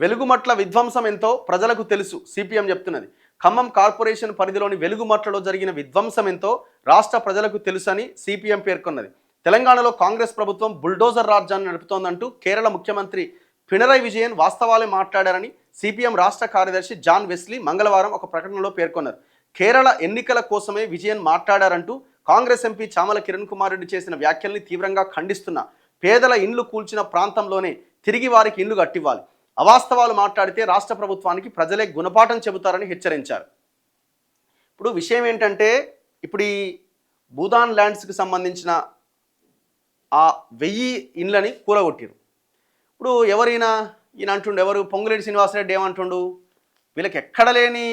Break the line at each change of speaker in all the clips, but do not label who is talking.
వెలుగుమట్ల విధ్వంసం ఎంతో ప్రజలకు తెలుసు సిపిఎం చెప్తున్నది. ఖమ్మం కార్పొరేషన్ పరిధిలోని వెలుగుమట్లలో జరిగిన విధ్వంసం ఎంతో రాష్ట్ర ప్రజలకు తెలుసని సిపిఎం పేర్కొన్నది. తెలంగాణలో కాంగ్రెస్ ప్రభుత్వం బుల్డోజర్ రాజ్యాన్ని నడుపుతోందంటూ కేరళ ముఖ్యమంత్రి పినరయ్ విజయన్ వాస్తవాలే మాట్లాడారని సిపిఎం రాష్ట్ర కార్యదర్శి జాన్ వెస్లీ మంగళవారం ఒక ప్రకటనలో పేర్కొన్నారు. కేరళ ఎన్నికల కోసమే విజయన్ మాట్లాడారంటూ కాంగ్రెస్ ఎంపీ చామల కిరణ్ కుమార్ రెడ్డి చేసిన వ్యాఖ్యల్ని తీవ్రంగా ఖండిస్తున్నా. పేదల ఇండ్లు కూల్చిన ప్రాంతంలోనే తిరిగి వారికి ఇండ్లు కట్టివ్వాలి. అవాస్తవాలు మాట్లాడితే రాష్ట్ర ప్రభుత్వానికి ప్రజలే గుణపాఠం చెబుతారని హెచ్చరించారు. ఇప్పుడు విషయం ఏంటంటే, ఇప్పుడు ఈ భూదాన్ ల్యాండ్స్కి సంబంధించిన ఆ 1000 ఇండ్లని కూలగొట్టారు. ఇప్పుడు ఈయన అంటుండు, ఎవరు పొంగులేటి శ్రీనివాసరెడ్డి ఏమంటుండు, వీళ్ళకి ఎక్కడ లేని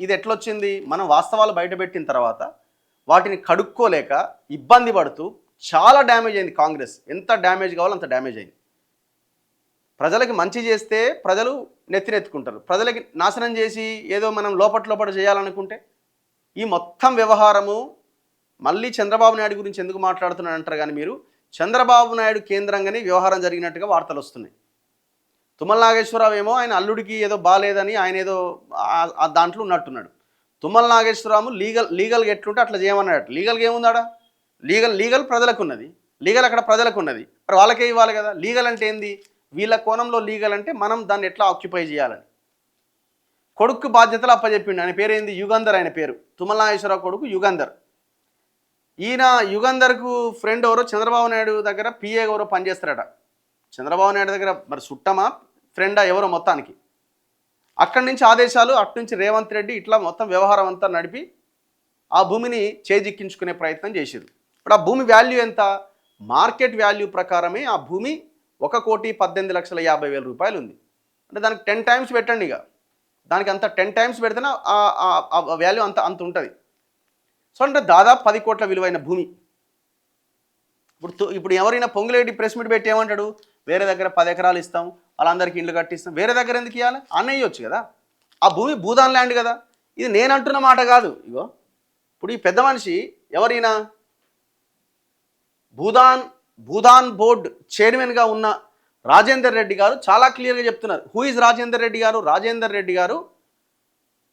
ఇది ఎట్లొచ్చింది, మనం వాస్తవాలు బయటపెట్టిన తర్వాత వాటిని కడుక్కోలేక ఇబ్బంది పడుతూ చాలా డ్యామేజ్ అయింది. కాంగ్రెస్ ఎంత డ్యామేజ్ కావాలో అంత డ్యామేజ్ అయింది. ప్రజలకి మంచి చేస్తే ప్రజలు నెత్తినెత్తుకుంటారు, ప్రజలకి నాశనం చేసి ఏదో మనం లోపల చేయాలనుకుంటే ఈ మొత్తం వ్యవహారము మళ్ళీ చంద్రబాబు నాయుడు గురించి ఎందుకు మాట్లాడుతున్నాడు అంటారు. కానీ మీరు చంద్రబాబు నాయుడు కేంద్రంగానే వ్యవహారం జరిగినట్టుగా వార్తలు వస్తున్నాయి. తుమ్మల నాగేశ్వరరావు ఏమో ఆయన అల్లుడికి ఏదో బాగాలేదని ఆయన ఏదో దాంట్లో ఉన్నట్టున్నాడు. తుమ్మల నాగేశ్వరరావు లీగల్గా ఎట్లుంటే అట్లా చేయమన్నాడు. లీగల్గా ఏముందాడా? లీగల్ ప్రజలకు ఉన్నది, లీగల్ అక్కడ ప్రజలకు ఉన్నది, మరి వాళ్ళకే ఇవ్వాలి కదా. లీగల్ అంటే ఏంది? వీళ్ళ కోణంలో లీగల్ అంటే మనం దాన్ని ఎట్లా ఆక్యుపై చేయాలని కొడుకు బాధ్యతలు అప్పచెప్పిండు. ఆయన పేరు ఏంది? యుగంధర్. ఆయన పేరు తుమ్మల నాగేశ్వరరావు కొడుకు యుగంధర్. ఈయన యుగంధర్కు ఫ్రెండ్ ఎవరో చంద్రబాబు నాయుడు దగ్గర పిఏ ఎవరో పనిచేస్తారట. చంద్రబాబు నాయుడు దగ్గర మరి చుట్టమా ఫ్రెండా ఎవరో మొత్తానికి. అక్కడి నుంచి ఆదేశాలు, అటు నుంచి రేవంత్ రెడ్డి ఇట్లా మొత్తం వ్యవహారం అంతా నడిపి ఆ భూమిని చేజిక్కించుకునే ప్రయత్నం చేశారు. ఇప్పుడు ఆ భూమి వాల్యూ ఎంత? మార్కెట్ వాల్యూ ప్రకారమే ఆ భూమి 1,18,50,000 రూపాయలు ఉంది. అంటే దానికి 10 టైమ్స్ పెట్టండి. ఇక దానికి అంత 10 టైమ్స్ పెడితేనే ఆ వాల్యూ అంత ఉంటుంది. సో అంటే దాదాపు 10 కోట్ల విలువైన భూమి. ఇప్పుడు ఎవరైనా పొంగులేటి ప్రెస్ మీట్ పెట్టి ఏమంటాడు, వేరే దగ్గర 10 ఎకరాలు ఇస్తాం, వాళ్ళందరికీ ఇల్లు కట్టిస్తాం. వేరే దగ్గర ఎందుకు ఇవ్వాలి? అన్నయ్యొచ్చు కదా. ఆ భూమి భూదాన్ ల్యాండ్ కదా. ఇది నేను అంటున్న మాట కాదు. ఇగో ఇప్పుడు ఈ పెద్ద మనిషి ఎవరైనా భూదాన్ బోర్డు చైర్మన్గా ఉన్న రాజేందర్ రెడ్డి గారు చాలా క్లియర్గా చెప్తున్నారు. హూ ఇస్ రాజేందర్ రెడ్డి గారు? రాజేందర్ రెడ్డి గారు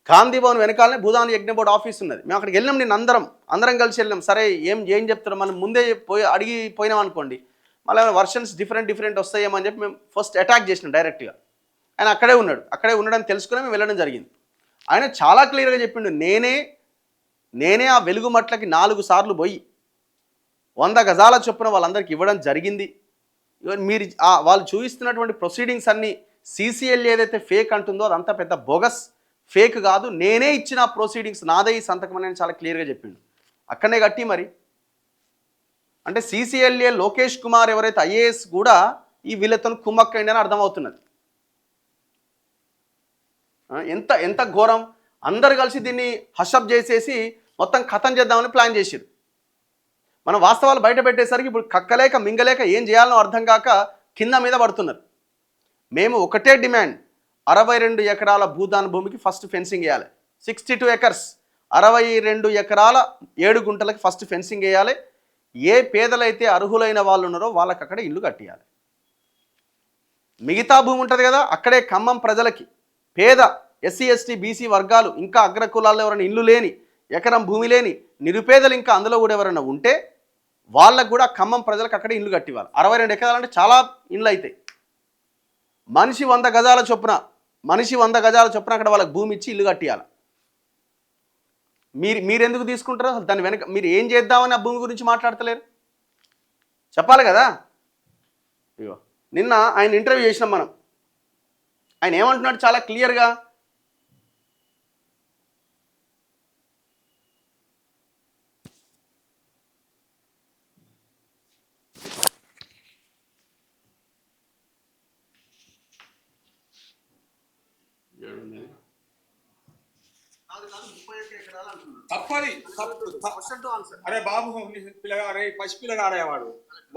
గాంధీ భవన్ వెనకాలనే భూదాన్ యజ్ఞ బోర్డు ఆఫీస్ ఉన్నది. మేము అక్కడికి వెళ్ళినాం, నేను అందరం కలిసి వెళ్ళినాం. సరే ఏం చెప్తారు, మనం ముందే అడిగి పోయినాం అనుకోండి, మళ్ళీ వర్షన్స్ డిఫరెంట్ వస్తాయేమని చెప్పి మేము ఫస్ట్ అటాక్ చేసినాం డైరెక్ట్గా. ఆయన అక్కడే ఉండడం తెలుసుకుని మేము వెళ్ళడం జరిగింది. ఆయన చాలా క్లియర్గా చెప్పిండు, నేనే ఆ వెలుగుమట్లకి 4 సార్లు పోయి 100 గజాల చొప్పున వాళ్ళందరికీ ఇవ్వడం జరిగింది. మీరు వాళ్ళు చూపిస్తున్నటువంటి ప్రొసీడింగ్స్ అన్నీ సీసీఎల్ ఏదైతే ఫేక్ అంటుందో అదంతా పెద్ద బోగస్, ఫేక్ కాదు. నేనే ఇచ్చిన ప్రొసీడింగ్స్, నాదే ఈ సంతకం అని చాలా క్లియర్గా చెప్పిండు. అక్కడనే కట్టి మరి అంటే సీసీఎల్ఏ లోకేష్ కుమార్ ఎవరైతే ఐఏఎస్ కూడా ఈ వీళ్ళతో కుమ్మక్కైండి అని అర్థమవుతున్నది. ఎంత ఘోరం. అందరు కలిసి దీన్ని హషప్ చేసేసి మొత్తం ఖతం చేద్దామని ప్లాన్ చేశారు. మనం వాస్తవాలు బయట పెట్టేసరికి ఇప్పుడు కక్కలేక మింగలేక ఏం చేయాలనో అర్థం కాక కింద మీద పడుతున్నారు. మేము ఒకటే డిమాండ్, 62 ఎకరాల భూదాన్ భూమికి ఫస్ట్ ఫెన్సింగ్ వేయాలి. 62 ఎకర్స్ 62 ఎకరాల 7 గుంటలకి ఫస్ట్ ఫెన్సింగ్ వేయాలి. ఏ పేదలైతే అర్హులైన వాళ్ళు ఉన్నారో వాళ్ళకి అక్కడే ఇల్లు కట్టియాలి. మిగతా భూమి ఉంటుంది కదా, అక్కడే ఖమ్మం ప్రజలకి, పేద ఎస్సీ ఎస్టీ బీసీ వర్గాలు, ఇంకా అగ్రకులాల్లో ఎవరైనా ఇల్లు లేని, ఎకరం భూమి లేని నిరుపేదలు ఇంకా అందులో కూడా ఎవరైనా ఉంటే వాళ్ళకు కూడా ఖమ్మం ప్రజలకు అక్కడే ఇల్లు కట్టివ్వాలి. 62 ఎకరాలు అంటే చాలా ఇండ్లు అవుతాయి. మనిషి 100 గజాల చొప్పున అక్కడ వాళ్ళకి భూమి ఇచ్చి ఇల్లు కట్టియాలి. మీరెందుకు తీసుకుంటారో దాని వెనక మీరు ఏం చేద్దామని ఆ భూమి గురించి మాట్లాడతలేరు, చెప్పాలి కదా. ఇగో నిన్న ఆయన ఇంటర్వ్యూ చేసినాం మనం. ఆయన ఏమంటున్నాడు చాలా క్లియర్గా,
అరే బాబు పిల్లగా, అరే పసిపిల్లగా ఆడేవాడు,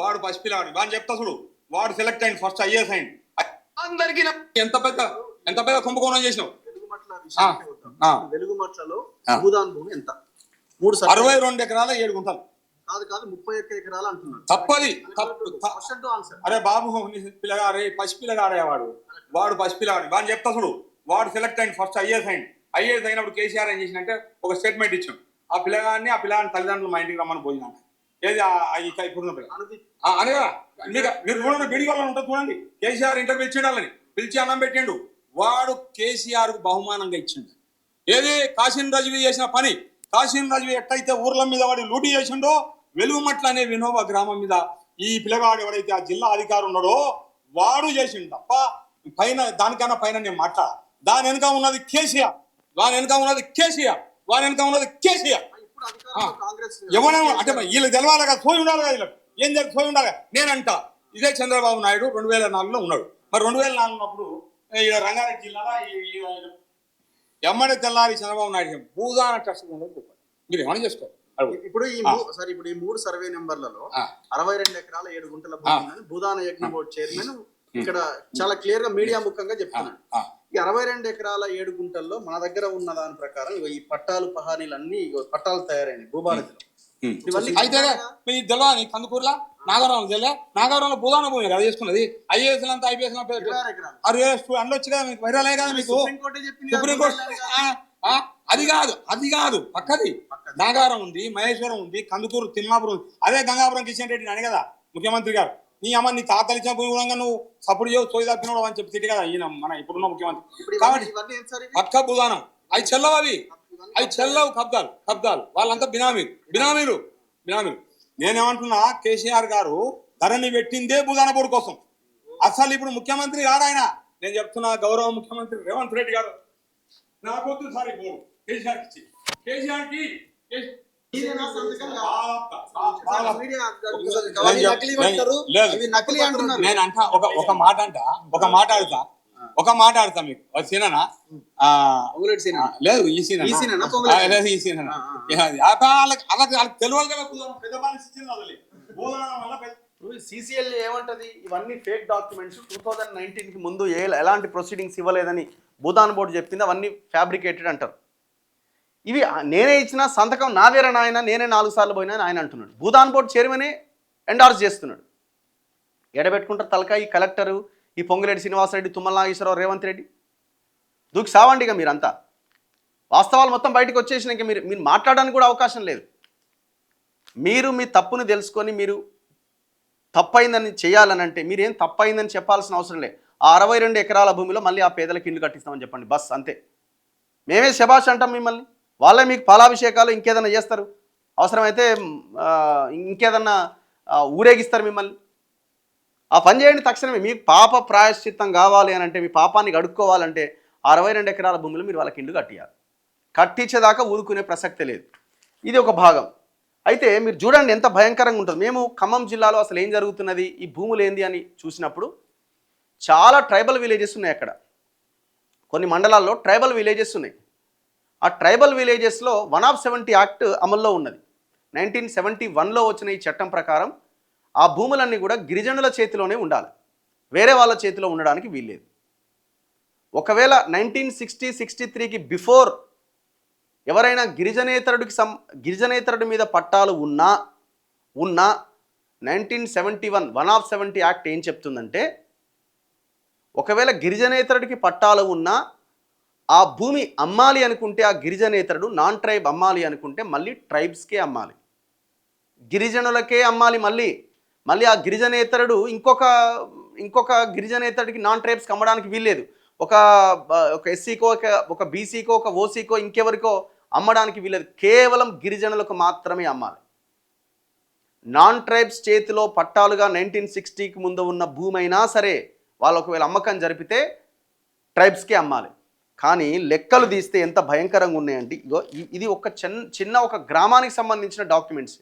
వాడు పసిపిల్లగాడు వాడిని చెప్తా చూడు, వాడు సెలెక్ట్ అయింది ఫస్ట్ ఐఏఎస్ అయింది. అందరికి ఎంత పెద్ద కుంభకోణం చేసినావు.
వెలుగుమట్లలో భూదాన్ భూమి ఎంత?
62 ఎకరాల 7 గుంటలు.
కాదు కాదు 31 ఎకరాలు అంటున్నాడు.
తప్పది.
Question to answer.
అరే బాబు పిల్లగారే పసిపిల్లగాడేవాడు వాడు పసిపిల్లగాడు వాడిని చెప్తా చూడు. వాడు సెలెక్ట్ అయింది ఫస్ట్ ఐఏఎస్ అయింది. ఐఏఎస్ అయినప్పుడు కేసీఆర్ ఏం చేసిందంటే ఒక స్టేట్మెంట్ ఇచ్చాం. ఆ పిల్లగాడిని తల్లిదండ్రులు మా ఇంటికి రమ్మని పోయినాక ఏది ఇప్పుడున్న పిల్ల అనగా మీరు చూడండి వీడియోలో ఉంటుంది చూడండి. కేసీఆర్ ఇంటర్వ్యూ ఇచ్చిండు వాళ్ళని పిలిచి అన్నం పెట్టిండు. వాడు కేసీఆర్ కు బహుమానంగా ఇచ్చిండు. ఏది కాశీం రజ్వీ చేసిన పని. కాశీం రజ్వీ ఎట్లయితే ఊర్ల మీద వాడు లూటీ చేసిండో వెలుగుమట్ల అనే వినోబా గ్రామం మీద ఈ పిల్లగాడు ఎవడైతే ఆ జిల్లా అధికారి ఉన్నాడో వాడు చేసిండు తప్ప పైన దానికన్నా పైన నేను మాట్లాడ. దాని వెనుక ఉన్నది కేసీఆర్. వాని వెనుక ఉన్నది కేసీఆర్. ఎవరైనా అంటే వీళ్ళకి తెలవాలి కదా, సోయి ఉండాలి కదా, వీళ్ళకి ఏం జరిగి సోయి ఉండాలి. నేనంట ఇదే చంద్రబాబు నాయుడు 2004లో ఉన్నాడు. మరి 2004 ఉన్నప్పుడు ఈడ రంగారెడ్డి జిల్లాలో ఎమ్మడి తెల్లారి చంద్రబాబు నాయుడు భూదాన ట్రస్ట్ మీరు ఏమైనా చేసుకోవాలి.
ఇప్పుడు ఈ 3 సర్వే నెంబర్లలో 62 ఎకరాల 7 గుంటల భూమి భూదాన యజ్ఞ బోర్డు చైర్మన్ ఇక్కడ చాలా క్లియర్ గా మీడియా ముఖంగా చెప్తున్నాడు. ఈ 62 ఎకరాల 7 గుంటల్లో మన దగ్గర ఉన్న దాని ప్రకారం ఈ పట్టాలు పహానీలు అన్ని పట్టాలు తయారైనాయి భూభారతిలో.
అయితే తెలవని కందుకూరులా నాగవరం తెలే నాగవరంలో భూదాన భూమి కదా చేసుకున్నది. ఐఏఎస్ అంతా ఐపీఎస్ అనొచ్చు కదా మీకు వైరాలే కదా మీకు సుప్రీంకోర్టు. అది కాదు పక్కది నాగారం ఉంది, మహేశ్వరం ఉంది, కందుకూరు తిమ్మాపురం అదే గంగాపురం కిషన్ రెడ్డి అని కదా ముఖ్యమంత్రి గారు. నీ అమ్మ నీ తాతలు ఇచ్చిన భూమి కూడా నువ్వు సపోర్ట్ చేయవు సోయి తప్పినోడు అని చెప్పి తిట్టి కదా ఈయన మన ఇప్పుడున్న ముఖ్యమంత్రి. కాబట్టి పక్క భూదానం అవి చెల్లవు. అవి చెల్లవు కబ్దాలు వాళ్ళంతా బినామీలు. నేనేమంటున్నా కేసీఆర్ గారు ధరణి పెట్టిందే భూదాన బోర్డు కోసం. అసలు ఇప్పుడు ముఖ్యమంత్రి కాదు ఆయన. నేను చెప్తున్నా గౌరవ ముఖ్యమంత్రి రేవంత్ రెడ్డి గారు నాకొద్దు సార్ ఈ బోర్డు కేసీఆర్ కి నేను అంట ఒక మాట ఆడతా మీకు సీననా లేదు ఈ సీన్ తెలియాలి కదా.
సిసిఎల్ ఏమంటది ఇవన్నీ ఫేక్ డాక్యుమెంట్స్ 2019కి ముందు ఎలాంటి ప్రొసీడింగ్స్ ఇవ్వలేదని భూదాన్ బోర్డు చెప్పింది. అవన్నీ ఫ్యాబ్రికేటెడ్ అంటారు. ఇవి నేనే ఇచ్చిన సంతకం నాదేరా నాయన నేనే 4 సార్లు పోయినా ఆయన అంటున్నాడు. భూదాన్ బోర్డు చైర్మనే ఎండార్స్ చేస్తున్నాడు. ఎడబెట్టుకుంటారు తలకాయ ఈ కలెక్టరు, ఈ పొంగిరెడ్డి శ్రీనివాసరెడ్డి, తుమ్మల నాగేశ్వరరావు, రేవంత్ రెడ్డి దూకి సావండి. ఇక మీరంతా వాస్తవాలు మొత్తం బయటకు వచ్చేసినాక మీరు మాట్లాడడానికి కూడా అవకాశం లేదు. మీరు మీ తప్పును తెలుసుకొని మీరు తప్పైందని చేయాలనంటే మీరేం తప్పైందని చెప్పాల్సిన అవసరం లేదు. ఆ 62 ఎకరాల భూమిలో మళ్ళీ ఆ పేదలకు ఇల్లు కట్టిస్తామని చెప్పండి బస్ అంతే. మేమే శభాష్ అంటాం మిమ్మల్ని. వాళ్ళే మీకు పాలాభిషేకాలు ఇంకేదన్నా చేస్తారు, అవసరమైతే ఇంకేదన్నా ఊరేగిస్తారు మిమ్మల్ని. ఆ పని చేయండి తక్షణమే. మీకు పాప ప్రాయశ్చిత్తం కావాలి అని అంటే, మీ పాపాన్ని కడుక్కోవాలంటే 62 ఎకరాల భూమిలో మీరు వాళ్ళకి ఇల్లు కట్టియాలి. కట్టించేదాకా ఊరుకునే ప్రసక్తే లేదు. ఇది ఒక భాగం. అయితే మీరు చూడండి ఎంత భయంకరంగా ఉంటుంది. మేము ఖమ్మం జిల్లాలో అసలు ఏం జరుగుతున్నది, ఈ భూములు ఏంది అని చూసినప్పుడు చాలా ట్రైబల్ విలేజెస్ ఉన్నాయి. అక్కడ కొన్ని మండలాల్లో ట్రైబల్ విలేజెస్ ఉన్నాయి. ఆ ట్రైబల్ విలేజెస్లో 170 యాక్ట్ అమల్లో ఉన్నది. 1971లో వచ్చిన ఈ చట్టం ప్రకారం ఆ భూములన్నీ కూడా గిరిజనుల చేతిలోనే ఉండాలి, వేరే వాళ్ళ చేతిలో ఉండడానికి వీల్లేదు. ఒకవేళ 1963కి బిఫోర్ ఎవరైనా గిరిజనేతరుడి మీద పట్టాలు ఉన్నా 1971 170 యాక్ట్ ఏం చెప్తుందంటే, ఒకవేళ గిరిజనేతరుడికి పట్టాలు ఉన్నా ఆ భూమి అమ్మాలి అనుకుంటే ఆ గిరిజనేతరుడు నాన్ ట్రైబ్ అమ్మాలి అనుకుంటే మళ్ళీ ట్రైబ్స్కే అమ్మాలి, గిరిజనులకే అమ్మాలి. మళ్ళీ ఆ గిరిజనేతరుడు ఇంకొక గిరిజనేతరుడికి నాన్ ట్రైబ్స్కి అమ్మడానికి వీల్లేదు. ఒక ఎస్సీకో ఒక బీసీకో ఒక ఓసీకో ఇంకెవరికో అమ్మడానికి వీల్లేదు. కేవలం గిరిజనులకు మాత్రమే అమ్మాలి. నాన్ ట్రైబ్స్ చేతిలో పట్టాలుగా 1960కి ముందు ఉన్న భూమి అయినా సరే వాళ్ళు ఒకవేళ అమ్మకం జరిపితే ట్రైబ్స్కే అమ్మాలి. కానీ లెక్కలు తీస్తే ఎంత భయంకరంగా ఉన్నాయంటే, ఇది ఒక చిన్న ఒక గ్రామానికి సంబంధించిన డాక్యుమెంట్స్,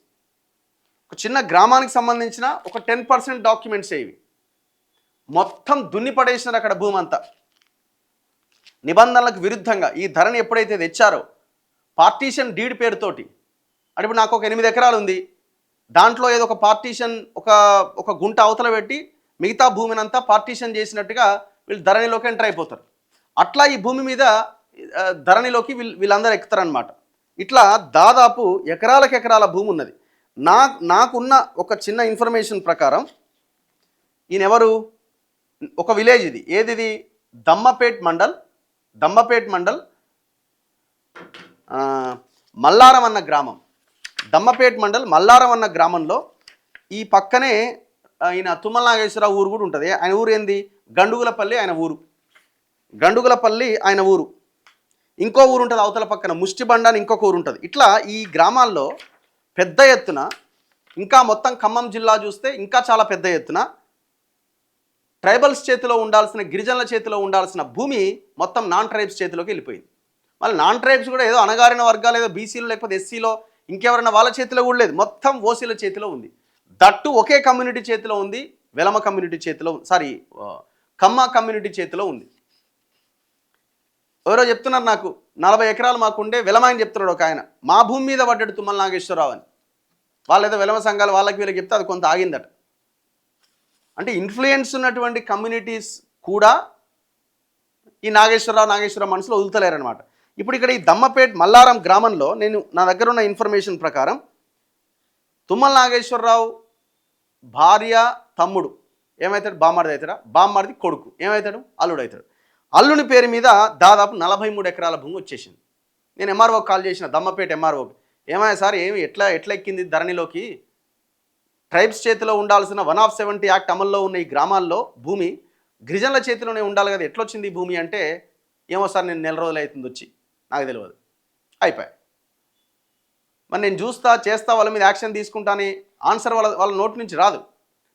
ఒక చిన్న గ్రామానికి సంబంధించిన ఒక 10% డాక్యుమెంట్సే ఇవి. మొత్తం దున్ని పడేసినారు అక్కడ భూమి అంతా. నిబంధనలకు విరుద్ధంగా ఈ ధరని ఎప్పుడైతే తెచ్చారో పార్టీషన్ డీడ్ పేరుతోటి, అంటే ఇప్పుడు నాకు ఒక 8 ఎకరాలు ఉంది, దాంట్లో ఏదో ఒక పార్టీషన్ ఒక గుంట అవతల పెట్టి మిగతా భూమిని అంతా పార్టీషన్ చేసినట్టుగా వీళ్ళు ధరణిలోకి ఎంటర్ అయిపోతారు. అట్లా ఈ భూమి మీద ధరణిలోకి వీళ్ళందరూ ఎక్కుతారనమాట. ఇట్లా దాదాపు ఎకరాల భూమి ఉన్నది. నాకున్న ఒక చిన్న ఇన్ఫర్మేషన్ ప్రకారం ఈయన ఎవరు, ఒక విలేజ్ ఇది, ఏది దమ్మపేట్ మండల్ మల్లారం అన్న గ్రామం, దమ్మపేట్ మండల్ మల్లారం అన్న గ్రామంలో ఈ పక్కనే ఆయన తుమ్మల నాగేశ్వరరావు ఊరు కూడా ఉంటుంది. ఆయన ఊరు ఏంది, గండుగులపల్లి ఆయన ఊరు. ఇంకో ఊరు ఉంటుంది అవతల పక్కన ముష్టిబండ అని ఇంకొక ఊరు ఉంటుంది. ఇట్లా ఈ గ్రామాల్లో పెద్ద ఎత్తున, ఇంకా మొత్తం ఖమ్మం జిల్లా చూస్తే ఇంకా చాలా పెద్ద ఎత్తున ట్రైబల్స్ చేతిలో ఉండాల్సిన, గిరిజనుల చేతిలో ఉండాల్సిన భూమి మొత్తం నాన్ ట్రైబ్స్ చేతిలోకి వెళ్ళిపోయింది. మళ్ళీ నాన్ ట్రైబ్స్ కూడా ఏదో అణగారిన వర్గాలు, ఏదో బీసీలో లేకపోతే ఎస్సీలో ఇంకెవరైనా వాళ్ళ చేతిలో కూడా లేదు, మొత్తం ఓసీల చేతిలో ఉంది. దట్టు ఒకే కమ్యూనిటీ చేతిలో ఉంది, వెలమ కమ్యూనిటీ చేతిలో, కమ్మ కమ్యూనిటీ చేతిలో ఉంది. ఎవరో చెప్తున్నారు నాకు 40 ఎకరాలు మాకుండే వెలమ అని చెప్తున్నాడు ఒక ఆయన, మా భూమి మీద పడ్డాడు తుమ్మల నాగేశ్వరరావు అని. వాళ్ళు ఏదో వెలమ సంఘాలు వాళ్ళకి వీళ్ళకి చెప్తే అది కొంత ఆగిందట. అంటే ఇన్ఫ్లుయెన్స్ ఉన్నటువంటి కమ్యూనిటీస్ కూడా ఈ నాగేశ్వరరావు మనసులో వదులుతలేరనమాట. ఇప్పుడు ఇక్కడ ఈ దమ్మపేట్ మల్లారం గ్రామంలో నా దగ్గర ఉన్న ఇన్ఫర్మేషన్ ప్రకారం తుమ్మల నాగేశ్వరరావు భార్య తమ్ముడు ఏమవుతాడు, బామ్మర్ది అవుతాడా, బామ్మర్ది కొడుకు ఏమవుతాడు, అల్లుడు అవుతాడు. అల్లుని పేరు మీద దాదాపు 43 ఎకరాల భూమి వచ్చేసింది. నేను ఎంఆర్ఓకి కాల్ చేసిన, దమ్మపేట ఎంఆర్ఓకి, ఏమయ్యా సార్ ఎట్లా ఎక్కింది ధరణిలోకి, ట్రైబ్స్ చేతిలో ఉండాల్సిన 170 యాక్ట్ అమల్లో ఉన్న ఈ గ్రామాల్లో భూమి గిరిజనుల చేతిలోనే ఉండాలి కదా, ఎట్లొచ్చింది ఈ భూమి అంటే, ఏమో సార్ నేను 4 రోజులు అవుతుంది వచ్చి, నాకు తెలియదు, అయిపోయా. మరి నేను చేస్తా వాళ్ళ మీద యాక్షన్ తీసుకుంటానే ఆన్సర్ వాళ్ళ నోటి నుంచి రాదు.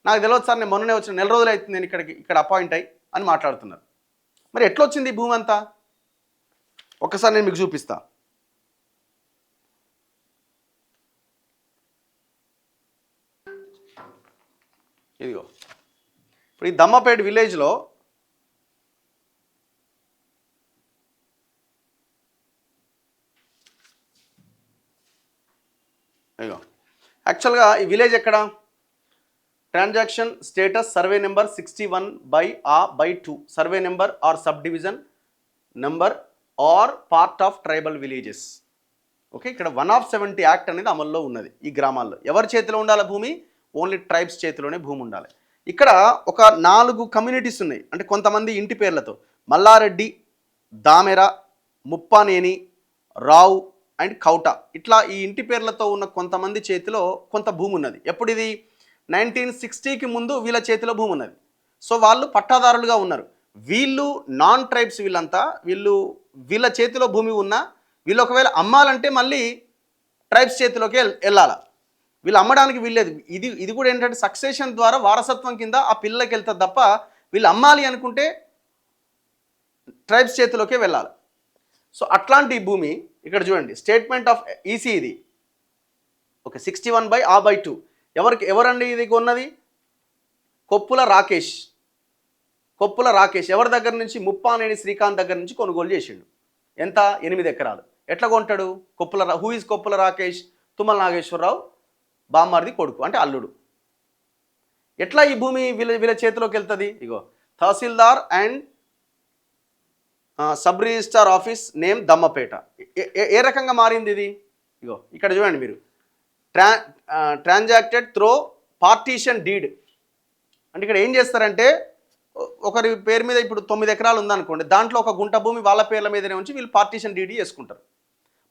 నాకు తెలియదు సార్, నేను మొన్ననే వచ్చిన 4 రోజులు అవుతుంది నేను ఇక్కడ అపాయింట్ అయ్యి అని మాట్లాడుతున్నారు. మరి ఎట్లొచ్చింది ఈ భూమి అంతా, ఒక్కసారి నేను మీకు చూపిస్తా. ఇదిగో ఇప్పుడు ఈ దమ్మపేట విలేజ్లో ఇదిగో యాక్చువల్గా ఈ విలేజ్ ఎక్కడ, transaction status survey number 61/A/2, survey number or subdivision number or part of tribal villages. Okay, ఇక్కడ 170 యాక్ట్ అనేది అమల్లో ఉన్నది ఈ గ్రామాల్లో. ఎవరి చేతిలో ఉండాలి భూమి, ఓన్లీ ట్రైబ్స్ చేతిలోనే భూమి ఉండాలి. ఇక్కడ ఒక 4 కమ్యూనిటీస్ ఉన్నాయి, అంటే కొంతమంది ఇంటి పేర్లతో మల్లారెడ్డి, దామెర, ముప్పానేని, రావు అండ్ కౌట, ఇట్లా ఈ ఇంటి పేర్లతో ఉన్న కొంతమంది చేతిలో కొంత భూమి ఉన్నది. ఎప్పుడు ఇది 1960కి ముందు వీళ్ళ చేతిలో భూమి ఉన్నది. సో వాళ్ళు పట్టాదారులుగా ఉన్నారు. వీళ్ళు నాన్ ట్రైబ్స్, వీళ్ళంతా వీళ్ళ చేతిలో భూమి ఉన్నా వీళ్ళు ఒకవేళ అమ్మాలంటే మళ్ళీ ట్రైబ్స్ చేతిలోకి వెళ్ళాలి. వీళ్ళు అమ్మడానికి వీల్లేదు. ఇది కూడా ఏంటంటే సక్సెషన్ ద్వారా వారసత్వం కింద ఆ పిల్లలకి వెళ్తుంది తప్ప, వీళ్ళు అమ్మాలి అనుకుంటే ట్రైబ్స్ చేతిలోకే వెళ్ళాలి. సో అట్లాంటి భూమి ఇక్కడ చూడండి, స్టేట్మెంట్ ఆఫ్ ఈసీ ఇది. Okay, 61/A/2. ఎవరండి ఇది కొన్నది, కొప్పుల రాకేష్ ఎవరి దగ్గర నుంచి, ముప్పానేని శ్రీకాంత్ దగ్గర నుంచి కొనుగోలు చేసిండు. ఎంత, 8 ఎకరాలు. ఎట్లా కొంటాడు, హూ ఈజ్ కొప్పుల రాకేష్, తుమ్మల నాగేశ్వరరావు బామ్మర్ది కొడుకు అంటే అల్లుడు. ఎట్లా ఈ భూమి వీళ్ళ చేతిలోకి వెళ్తుంది, ఇగో tahsildar and sub registrar office name Dammapeta. ఏ రకంగా మారింది ఇది, ఇగో ఇక్కడ చూడండి మీరు, ట్రాన్సాక్టెడ్ త్రో పార్టీషన్ డీడ్. అంటే ఇక్కడ ఏం చేస్తారంటే, ఒకరి పేరు మీద ఇప్పుడు 9 ఎకరాలు ఉందనుకోండి, దాంట్లో ఒక గుంట భూమి వాళ్ళ పేర్ల మీదనే ఉంచి వీళ్ళు పార్టీషన్ డీడ్ చేసుకుంటారు.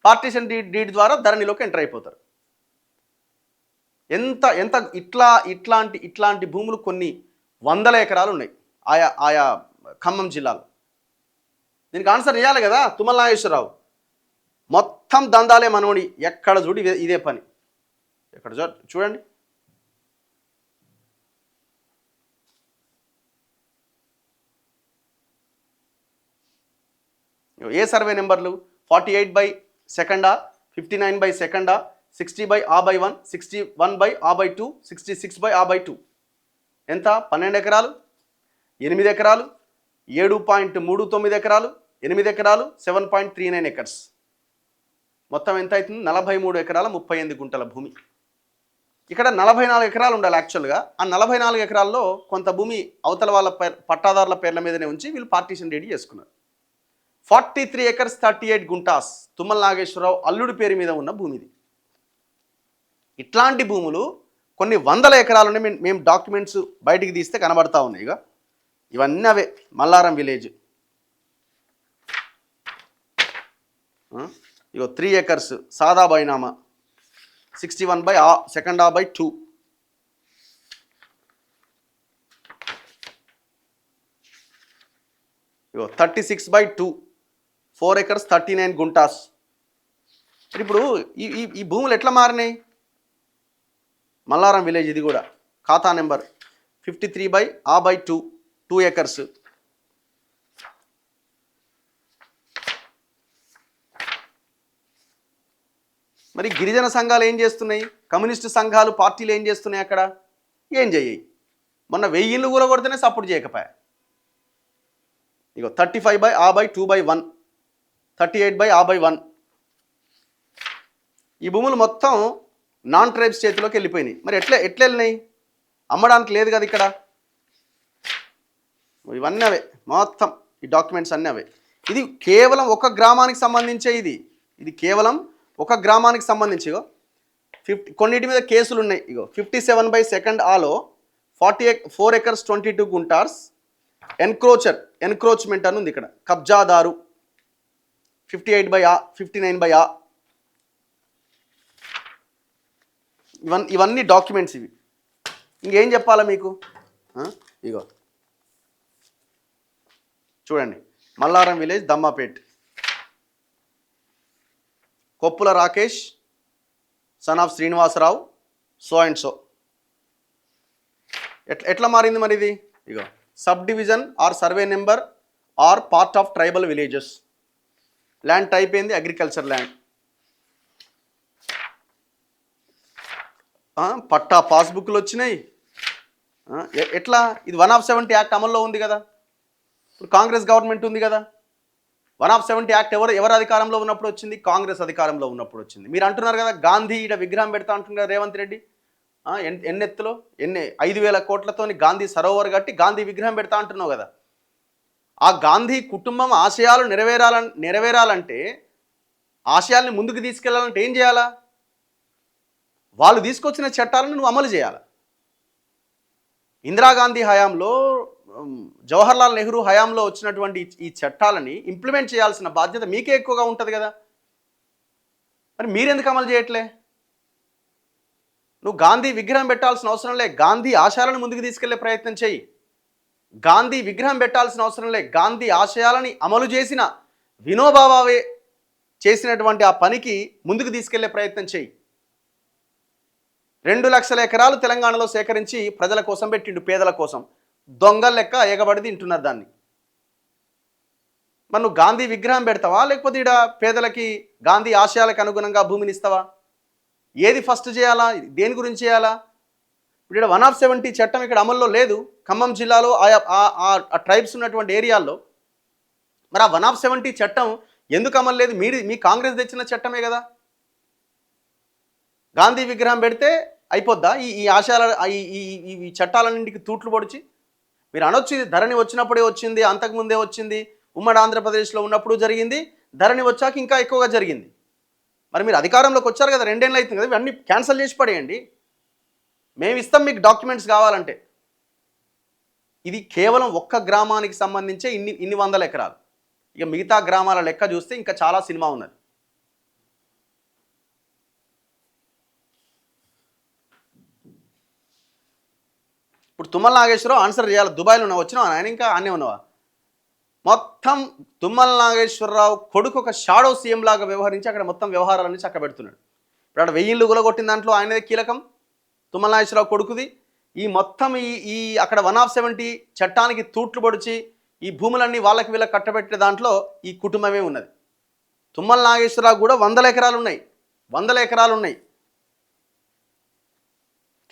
పార్టీషన్ డీడ్ ద్వారా ధరణిలోకి ఎంటర్ అయిపోతారు. ఎంత ఇట్లాంటి భూములు కొన్ని 100 ఎకరాలు ఉన్నాయి ఆయా ఖమ్మం జిల్లాలో. దీనికి ఆన్సర్ చేయాలి కదా తుమ్మల నాగేశ్వరరావు. మొత్తం దందాలే మనోడి, ఎక్కడ చూడు ఇదే పని. ఎక్కడ చూడండి, ఏ సర్వే నెంబర్లు, 48/2, 59/2, 60/A/1, 61/A/2, 66/A/2. ఎంత, 12 ఎకరాలు, 8 ఎకరాలు, 7.39 ఎకరాలు, 8 ఎకరాలు, 7.39 ఎకర్స్. మొత్తం ఎంత అవుతుంది, 43 ఎకరాల 38 గుంటల భూమి. ఇక్కడ 44 ఎకరాలు ఉండాలి యాక్చువల్గా. ఆ 44 ఎకరాల్లో కొంత భూమి అవతల వాళ్ళ పట్టాదారుల పేర్ల మీదనే ఉంచి వీళ్ళు పార్టీషన్ డీడ్ చేసుకున్నారు. 43 acres 38 గుంటాస్ తుమ్మల నాగేశ్వరరావు అల్లుడి పేరు మీద ఉన్న భూమిది. ఇట్లాంటి భూములు కొన్ని వందల ఎకరాలని మేము డాక్యుమెంట్స్ బయటికి తీస్తే కనబడతా ఉన్నాయి. ఇవన్నీ అవే మల్లారం విలేజ్. ఇగో 3 acres సాదా బైనామా 61/2. ఇగో 36/2 4 acres 39 గుంటాస్. ఇప్పుడు ఈ భూములు ఎట్లా మారినాయి? మల్లారం విలేజ్ ఇది కూడా ఖాతా నెంబర్ 53/2 2 acres. మరి గిరిజన సంఘాలు ఏం చేస్తున్నాయి? కమ్యూనిస్టు సంఘాలు పార్టీలు ఏం చేస్తున్నాయి? అక్కడ ఏం చేయి. మొన్న 1000 ఇళ్ళు కూడా కొడితేనే సపోర్ట్ చేయకపోయా. ఇగో 35/2/1 38/1. ఈ భూములు మొత్తం నాన్ ట్రైబ్స్ చేతిలోకి వెళ్ళిపోయినాయి. మరి ఎట్లా వెళ్ళినాయి? అమ్మడానికి లేదు కదా ఇక్కడ. ఇవన్నీ అవే మొత్తం, ఈ డాక్యుమెంట్స్ అన్నీ అవే. ఇది కేవలం ఒక గ్రామానికి సంబంధించే. ఇది కేవలం ఒక గ్రామానికి సంబంధించి. 50 కొన్నిటి మీద కేసులు ఉన్నాయి. ఇగో 57/2 ఆలో 4 acres 22 గుంటార్స్ ఎన్క్రోచ్మెంట్ అని ఉంది ఇక్కడ. కబ్జాదారు 58/59. ఇవన్నీ డాక్యుమెంట్స్ ఇవి. ఇంకేం చెప్పాలా మీకు? ఇగో చూడండి, Mallaram village Dammapet, Koppula Rakesh son of Srinivasarao so and so. ఎట్లా మారింది మరి ఇది? ఇగో sub division or survey number or part of tribal villages. Land type ఏంది? Agriculture land. పట్టా పాస్బుక్లు వచ్చినాయి. ఎట్లా? ఇది 1/70 యాక్ట్ అమల్లో ఉంది కదా. ఇప్పుడు కాంగ్రెస్ గవర్నమెంట్ ఉంది కదా. 1/70 యాక్ట్ ఎవరు అధికారంలో ఉన్నప్పుడు వచ్చింది? కాంగ్రెస్ అధికారంలో ఉన్నప్పుడు వచ్చింది. మీరు అంటున్నారు కదా గాంధీ ఈడ విగ్రహం పెడతా అంటున్నారు రేవంత్ రెడ్డి. ఎన్నెత్తులో 5,000 కోట్లతోని గాంధీ సరోవర్ కట్టి గాంధీ విగ్రహం పెడతా అంటున్నావు కదా. ఆ గాంధీ కుటుంబం ఆశయాలు నెరవేరాలంటే, ఆశయాల్ని ముందుకు తీసుకెళ్లాలంటే ఏం చేయాలా? వాళ్ళు తీసుకొచ్చిన చట్టాలను నువ్వు అమలు చేయాలి. ఇందిరాగాంధీ హయాంలో, జవహర్లాల్ నెహ్రూ హయాంలో వచ్చినటువంటి ఈ చట్టాలని ఇంప్లిమెంట్ చేయాల్సిన బాధ్యత మీకే ఎక్కువగా ఉంటుంది కదా. మరి మీరెందుకు అమలు చేయట్లే? నువ్వు గాంధీ విగ్రహం పెట్టాల్సిన అవసరం లే, గాంధీ ఆశయాలను ముందుకు తీసుకెళ్లే ప్రయత్నం చేయి. గాంధీ విగ్రహం పెట్టాల్సిన అవసరం లే, గాంధీ ఆశయాలని అమలు చేసిన వినోబా భావే చేసినటువంటి ఆ పనికి ముందుకు తీసుకెళ్లే ప్రయత్నం చేయి. 2 లక్షల ఎకరాలు తెలంగాణలో సేకరించి ప్రజల కోసం పెట్టిండు, పేదల కోసం. దొంగల లెక్క ఎగబడి తింటున్నారు దాన్ని. మరి నువ్వు గాంధీ విగ్రహం పెడతావా, లేకపోతే ఇక్కడ పేదలకి గాంధీ ఆశయాలకు అనుగుణంగా భూమిని ఇస్తావా? ఏది ఫస్ట్ చేయాలా? దేని గురించి చేయాలా? ఇప్పుడు ఇక్కడ 1/70 చట్టం ఇక్కడ అమల్లో లేదు. ఖమ్మం జిల్లాలో ఆ ట్రైబ్స్ ఉన్నటువంటి ఏరియాల్లో. మరి ఆ 1/70 చట్టం ఎందుకు అమలు లేదు? మీ కాంగ్రెస్ తెచ్చిన చట్టమే కదా. గాంధీ విగ్రహం పెడితే అయిపోద్దా? ఈ ఆశయాల ఈ చట్టాలన్నింటికి తూట్లు పొడిచి మీరు అనొచ్చు, ఇది ధరణి వచ్చినప్పుడే వచ్చింది, అంతకుముందే వచ్చింది, ఉమ్మడి ఆంధ్రప్రదేశ్లో ఉన్నప్పుడు జరిగింది, ధరణి వచ్చాక ఇంకా ఎక్కువగా జరిగింది. మరి మీరు అధికారంలోకి వచ్చారు కదా, 2 ఏళ్ళు అవుతుంది కదా, ఇవన్నీ క్యాన్సిల్ చేసి పడేయండి. మేము ఇస్తాం మీకు డాక్యుమెంట్స్ కావాలంటే. ఇది కేవలం ఒక్క గ్రామానికి సంబంధించే ఇన్ని వందల ఎకరాలు. ఇక మిగతా గ్రామాల లెక్క చూస్తే ఇంకా చాలా సినిమా ఉన్నది. ఇప్పుడు తుమ్మల నాగేశ్వరరావు ఆన్సర్ చేయాలి. దుబాయ్లో ఉన్నావు, వచ్చినావా ఆయన? ఇంకా ఆనే ఉన్నావా? మొత్తం తుమ్మల నాగేశ్వరరావు కొడుకు ఒక షాడో సీఎం లాగా వ్యవహరించి అక్కడ మొత్తం వ్యవహారాలన్నీ చక్కబెడుతున్నాడు. ఇప్పుడు అక్కడ 1000 ఇళ్ళు కొట్టిన దాంట్లో ఆయనదే కీలకం, తుమ్మల నాగేశ్వరరావు కొడుకుది. ఈ మొత్తం ఈ అక్కడ 1/70 చట్టానికి తూట్లు పొడిచి ఈ భూములన్నీ వాళ్ళకి వీళ్ళకి కట్టబెట్టే దాంట్లో ఈ కుటుంబమే ఉన్నది. తుమ్మల నాగేశ్వరరావు కూడా 100 ఎకరాలు ఉన్నాయి, 100 ఎకరాలు ఉన్నాయి.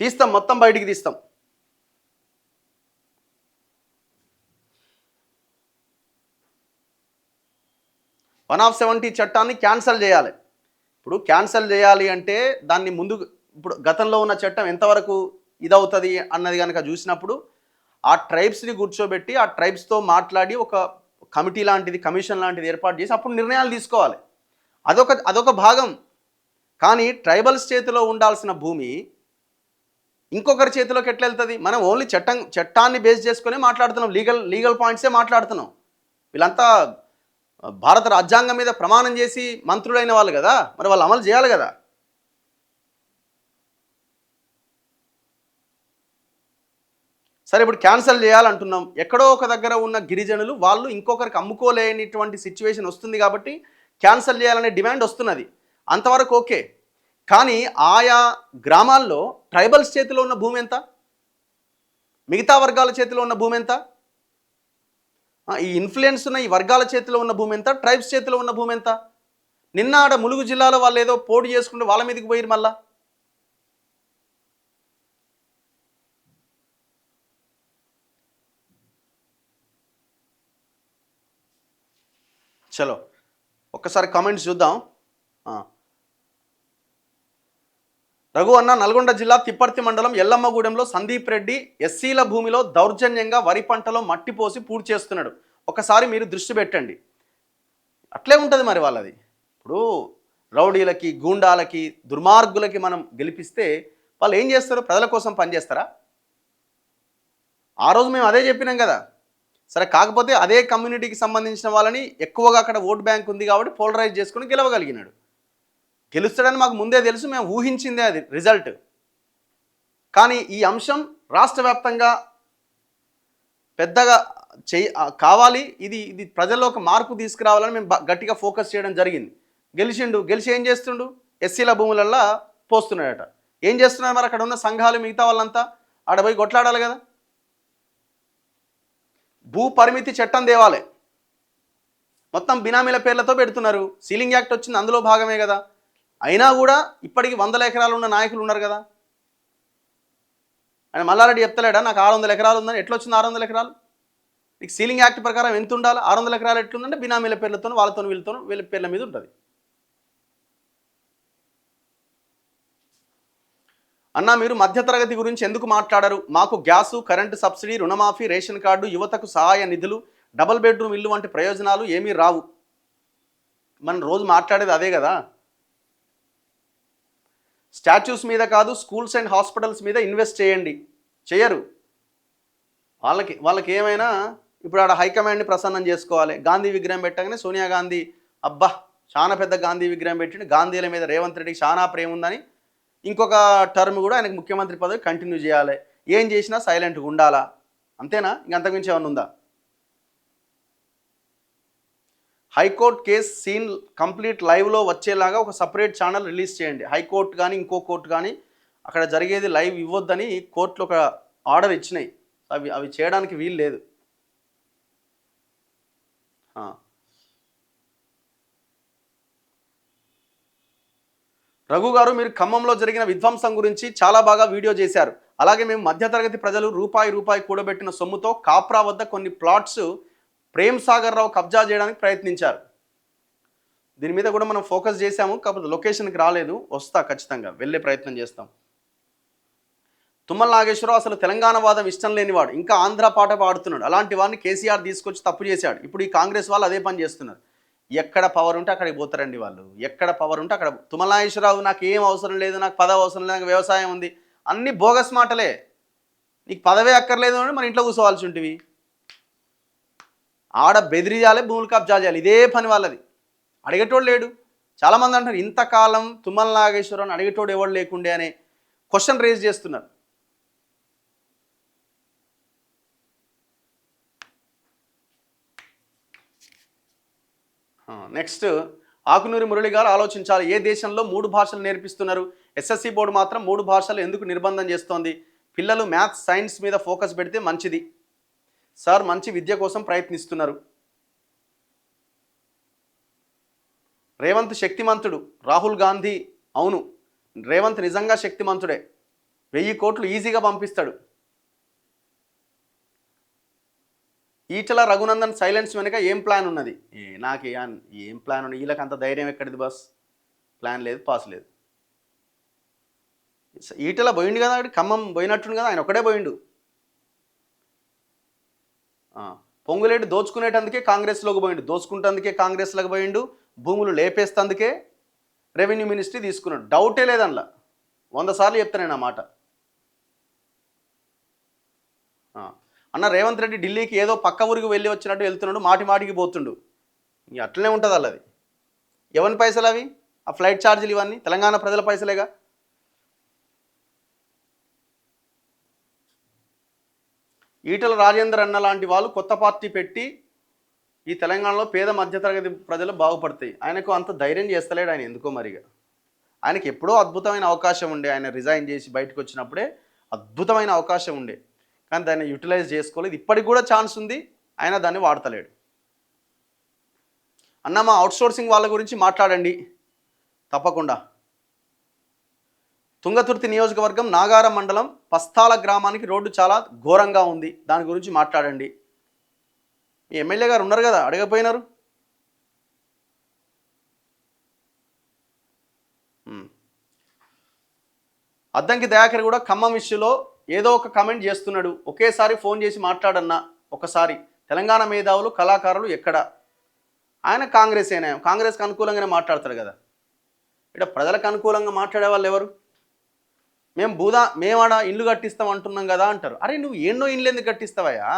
తీస్తాం, మొత్తం బయటికి తీస్తాం. వన్ ఆఫ్ 70 చట్టాన్ని క్యాన్సల్ చేయాలి. ఇప్పుడు క్యాన్సల్ చేయాలి అంటే దాన్ని ముందు, ఇప్పుడు గతంలో ఉన్న చట్టం ఎంతవరకు ఇదవుతుంది అన్నది కనుక చూసినప్పుడు ఆ ట్రైబ్స్ని కూర్చోబెట్టి ఆ ట్రైబ్స్తో మాట్లాడి ఒక కమిటీ లాంటిది, కమిషన్ లాంటిది ఏర్పాటు చేసి అప్పుడు నిర్ణయాలు తీసుకోవాలి. అదొక భాగం. కానీ ట్రైబల్స్ చేతిలో ఉండాల్సిన భూమి ఇంకొకరి చేతిలోకి ఎట్లా వెళ్తుంది? మనం ఓన్లీ చట్టాన్ని బేస్ చేసుకుని మాట్లాడుతున్నాం, లీగల్ పాయింట్సే మాట్లాడుతున్నాం. వీళ్ళంతా భారత రాజ్యాంగం మీద ప్రమాణం చేసి మంత్రులైన వాళ్ళు కదా, మరి వాళ్ళు అమలు చేయాలి కదా. సరే, ఇప్పుడు క్యాన్సిల్ చేయాలంటున్నాం. ఎక్కడో ఒక దగ్గర ఉన్న గిరిజనులు వాళ్ళు ఇంకొకరికి అమ్ముకోలేనిటువంటి సిచ్యువేషన్ వస్తుంది కాబట్టి క్యాన్సిల్ చేయాలనే డిమాండ్ వస్తున్నది. అంతవరకు ఓకే. కానీ ఆయా గ్రామాల్లో ట్రైబల్స్ చేతిలో ఉన్న భూమి ఎంత, మిగతా వర్గాల చేతిలో ఉన్న భూమి ఎంత, ఈ ఇన్ఫ్లుయెన్స్ ఉన్న ఈ వర్గాల చేతిలో ఉన్న భూమి ఎంత, ట్రైబ్స్ చేతిలో ఉన్న భూమి ఎంత? నిన్న ఆడ ములుగు జిల్లాలో వాళ్ళు ఏదో పోటీ చేసుకుంటే వాళ్ళ మీదకి పోయిరు మళ్ళా. చలో ఒక్కసారి కామెంట్స్ చూద్దాం. రఘు అన్న, నల్గొండ జిల్లా తిప్పర్తి మండలం ఎల్లమ్మగూడెంలో సందీప్ రెడ్డి ఎస్సీల భూమిలో దౌర్జన్యంగా వరి పంటలో మట్టి పోసి పూర్తి చేస్తున్నాడు. ఒకసారి మీరు దృష్టి పెట్టండి. అట్లే ఉంటుంది మరి వాళ్ళది. ఇప్పుడు రౌడీలకి, గూండాలకి, దుర్మార్గులకి మనం గెలిపిస్తే వాళ్ళు ఏం చేస్తారు? ప్రజల కోసం పనిచేస్తారా? ఆ రోజు మేము అదే చెప్పినాం కదా. సరే, కాకపోతే అదే కమ్యూనిటీకి సంబంధించిన వాళ్ళని ఎక్కువగా అక్కడ ఓట్ బ్యాంక్ ఉంది కాబట్టి పోలరైజ్ చేసుకుని గెలవగలిగినాడు. గెలుస్తాడని మాకు ముందే తెలుసు, మేము ఊహించిందే అది రిజల్ట్. కానీ ఈ అంశం రాష్ట్ర వ్యాప్తంగా పెద్దగా కావాలి, ఇది ప్రజల్లో ఒక మార్పు తీసుకురావాలని మేము గట్టిగా ఫోకస్ చేయడం జరిగింది. గెలిచి ఏం చేస్తుండు? ఎస్సీల భూములల్లో పోస్తున్నాడట. ఏం చేస్తున్నారు మరి అక్కడ ఉన్న సంఘాలు, మిగతా వాళ్ళంతా ఆడ పోయి కొట్లాడాలి కదా. భూ పరిమితి చట్టం తేవాలి, మొత్తం బినామీల పేర్లతో పెడుతున్నారు. సీలింగ్ యాక్ట్ వచ్చింది, అందులో భాగమే కదా. అయినా కూడా ఇప్పటికి 100 ఎకరాలు ఉన్న నాయకులు ఉన్నారు కదా. ఆయన మల్లారెడ్డి చెప్తలేడా నాకు 600 ఎకరాలు ఉందని? ఎట్లా వచ్చింది 600 ఎకరాలు? నీకు సీలింగ్ యాక్ట్ ప్రకారం ఎంత ఉండాలి? 600 ఎకరాలు ఎట్లుందంటే బినామీల పేర్లతో, వాళ్ళతో వీళ్ళ పేర్ల మీద ఉంటుంది. అన్న, మీరు మధ్యతరగతి గురించి ఎందుకు మాట్లాడరు? మాకు గ్యాసు, కరెంటు సబ్సిడీ, రుణమాఫీ, రేషన్ కార్డు, యువతకు సహాయ నిధులు, డబుల్ బెడ్రూమ్ ఇల్లు వంటి ప్రయోజనాలు ఏమీ రావు. మనం రోజు మాట్లాడేది అదే కదా. స్టాచ్యూస్ మీద కాదు, స్కూల్స్ అండ్ హాస్పిటల్స్ మీద ఇన్వెస్ట్ చేయండి. చేయరు. వాళ్ళకి ఏమైనా ఇప్పుడు ఆడ హైకమాండ్ని ప్రసన్నం చేసుకోవాలి. గాంధీ విగ్రహం పెట్టగానే సోనియా గాంధీ అబ్బా చాలా పెద్ద గాంధీ విగ్రహం పెట్టిండు, గాంధీల మీద రేవంత్ రెడ్డికి చాలా ప్రేమ ఉందని ఇంకొక టర్మ్ కూడా ఆయనకు ముఖ్యమంత్రి పదవి కంటిన్యూ చేయాలి. ఏం చేసినా సైలెంట్గా ఉండాలా, అంతేనా? ఇంకంతకుమించి ఏమైనా ఉందా? హైకోర్టు కేసు సీన్ కంప్లీట్ లైవ్లో వచ్చేలాగా ఒక సపరేట్ ఛానల్ రిలీజ్ చేయండి. హైకోర్టు కానీ ఇంకో కోర్టు కానీ అక్కడ జరిగేది లైవ్ ఇవ్వొద్దని కోర్టులో ఒక ఆర్డర్ ఇచ్చినాయి. అవి చేయడానికి వీలు లేదు. రఘు గారు, మీరు ఖమ్మంలో జరిగిన విధ్వంసం గురించి చాలా బాగా వీడియో చేశారు. అలాగే మేము మధ్యతరగతి ప్రజలు రూపాయి కూడబెట్టిన సొమ్ముతో కాప్రా వద్ద కొన్ని ప్లాట్స్ ప్రేమ్ సాగర్ రావు కబ్జా చేయడానికి ప్రయత్నించారు. దీని మీద కూడా మనం ఫోకస్ చేశాము, కాకపోతే లొకేషన్కి రాలేదు. వస్తా, ఖచ్చితంగా వెళ్ళే ప్రయత్నం చేస్తాం. తుమ్మల నాగేశ్వరరావు అసలు తెలంగాణ వాదం ఇష్టం లేనివాడు, ఇంకా ఆంధ్ర పాట పాడుతున్నాడు. అలాంటి వాడిని కేసీఆర్ తీసుకొచ్చి తప్పు చేశాడు. ఇప్పుడు ఈ కాంగ్రెస్ వాళ్ళు అదే పని చేస్తున్నారు. ఎక్కడ పవర్ ఉంటే అక్కడికి పోతారండి వాళ్ళు. ఎక్కడ పవర్ ఉంటే అక్కడ. తుమ్మల నాగేశ్వరరావు నాకు ఏం అవసరం లేదు, నాకు పదవి అవసరం లేదు, నాకు వ్యవసాయం ఉంది, అన్ని బోగస్ మాటలే. నీకు పదవే అక్కర్లేదు అని మన ఇంట్లో కూర్చోవాల్సి ఉంటుంది. ఆడ బెదిరియాలి, భూములు కబ్జా చేయాలి, ఇదే పని వాళ్ళది. అడిగేటోడు లేడు. చాలామంది అంటారు ఇంతకాలం తుమ్మల నాగేశ్వరరావుని అడిగేటోడు ఎవడు లేకుండే అనే క్వశ్చన్ రేజ్ చేస్తున్నారు. నెక్స్ట్ ఆకునూరి మురళి గారు ఆలోచించాలి. ఏ దేశంలో 3 భాషలు నేర్పిస్తున్నారు? ఎస్ఎస్సి బోర్డు మాత్రం 3 భాషలు ఎందుకు నిర్బంధం చేస్తోంది? పిల్లలు మ్యాథ్స్, సైన్స్ మీద ఫోకస్ పెడితే మంచిది సార్. మంచి విద్య కోసం ప్రయత్నిస్తున్నారు. రేవంత్ శక్తిమంతుడు, రాహుల్ గాంధీ అవును, రేవంత్ నిజంగా శక్తిమంతుడే. 1000 కోట్లు ఈజీగా పంపిస్తాడు. ఈటల రఘునందన్ సైలెన్స్ వెనుక ఏం ప్లాన్ ఉన్నది? నాకు ఏం ప్లాన్ ఉన్నది? వీళ్ళకి అంత ధైర్యం ఎక్కడిది బస్? ప్లాన్ లేదు, పాస్ లేదు. ఈటల పోయిండు కదా, ఖమ్మం పోయినట్టుండు కదా, ఆయన ఒకడే పోయిండు. పొంగులేటి దోచుకునేటందుకే కాంగ్రెస్లోకి పోయిండు, దోచుకుంటందుకే కాంగ్రెస్లోకి పోయిండు, భూములు లేపేస్తందుకే రెవెన్యూ మినిస్ట్రీ తీసుకున్నాడు. డౌటే లేదు అందులో. 100 సార్లు చెప్తాను నేను ఆ మాట. అన్న రేవంత్ రెడ్డి ఢిల్లీకి ఏదో పక్క ఊరికి వెళ్ళి వచ్చినట్టు వెళ్తున్నాడు, మాటి మాటికి పోతుండు. ఇక అట్లనే ఉంటుంది అల్లది. ఎవరి పైసలు అవి? ఆ ఫ్లైట్ ఛార్జీలు ఇవన్నీ తెలంగాణ ప్రజల పైసలేగా. ఈటల రాజేందర్ అన్న లాంటి వాళ్ళు కొత్త పార్టీ పెట్టి ఈ తెలంగాణలో పేద మధ్యతరగతి ప్రజలు బాగుపడతాయి. ఆయనకు అంత ధైర్యం చేస్తలేడు ఆయన ఎందుకో మరిగా. ఆయనకి ఎప్పుడో అద్భుతమైన అవకాశం ఉండే, ఆయన రిజైన్ చేసి బయటకు వచ్చినప్పుడే అద్భుతమైన అవకాశం ఉండే, కానీ దాన్ని యూటిలైజ్ చేసుకోలేదు. ఇప్పటికి కూడా ఛాన్స్ ఉంది, ఆయన దాన్ని వాడతలేడు. అన్న మా అవుట్సోర్సింగ్ వాళ్ళ గురించి మాట్లాడండి తప్పకుండా. తుంగతుర్తి నియోజకవర్గం నాగారం మండలం పస్తాల గ్రామానికి రోడ్డు చాలా ఘోరంగా ఉంది, దాని గురించి మాట్లాడండి. మీ ఎమ్మెల్యే గారు ఉన్నారు కదా, అడగపోయినారు. అద్దంకి దయాకర్ కూడా ఖమ్మం ఇష్యూలో ఏదో ఒక కమెంట్ చేస్తున్నాడు. ఒకేసారి ఫోన్ చేసి మాట్లాడన్నా ఒకసారి. తెలంగాణ మేధావులు కళాకారులు ఎక్కడ? ఆయన కాంగ్రెస్ అయినా కాంగ్రెస్కి అనుకూలంగానే మాట్లాడతాడు కదా. ఇక్కడ ప్రజలకు అనుకూలంగా మాట్లాడే వాళ్ళు ఎవరు? మేమాడ ఇల్లు కట్టిస్తాం అంటున్నాం కదా అంటారు. అరే నువ్వు ఎన్నో ఇల్లు ఎందుకు కట్టిస్తావయ్యా?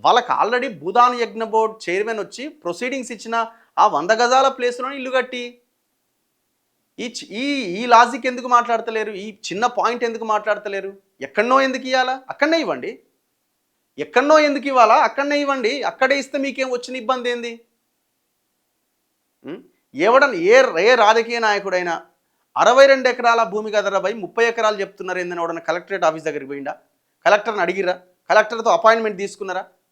వాళ్ళకి ఆల్రెడీ భూదాన్ యజ్ఞ బోర్డ్ చైర్మన్ వచ్చి ప్రొసీడింగ్స్ ఇచ్చిన ఆ 100 గజాల ప్లేస్లోనే ఇల్లు కట్టి ఈ లాజిక్ ఎందుకు మాట్లాడతలేరు? ఈ చిన్న పాయింట్ ఎందుకు మాట్లాడతలేరు? ఎక్కడనో ఎందుకు ఇవ్వాలా? అక్కడనే ఇవ్వండి. ఎక్కడనో ఎందుకు ఇవ్వాలా? అక్కడనే ఇవ్వండి. అక్కడే ఇస్తే మీకేం వచ్చిన ఇబ్బంది ఏంది? ఏ రాజకీయ నాయకుడైనా 62 ఎకరాల భూమి కదరా భయ్ 30 ఎకరాలు చెప్తున్నారు ఏందని ఎవడన్నా కలెక్టరేట్ ఆఫీస్ దగ్గరికి పోయిందా? కలెక్టర్ని అడిగిరా? కలెక్టర్తో అపాయింట్మెంట్ తీసుకున్నారా?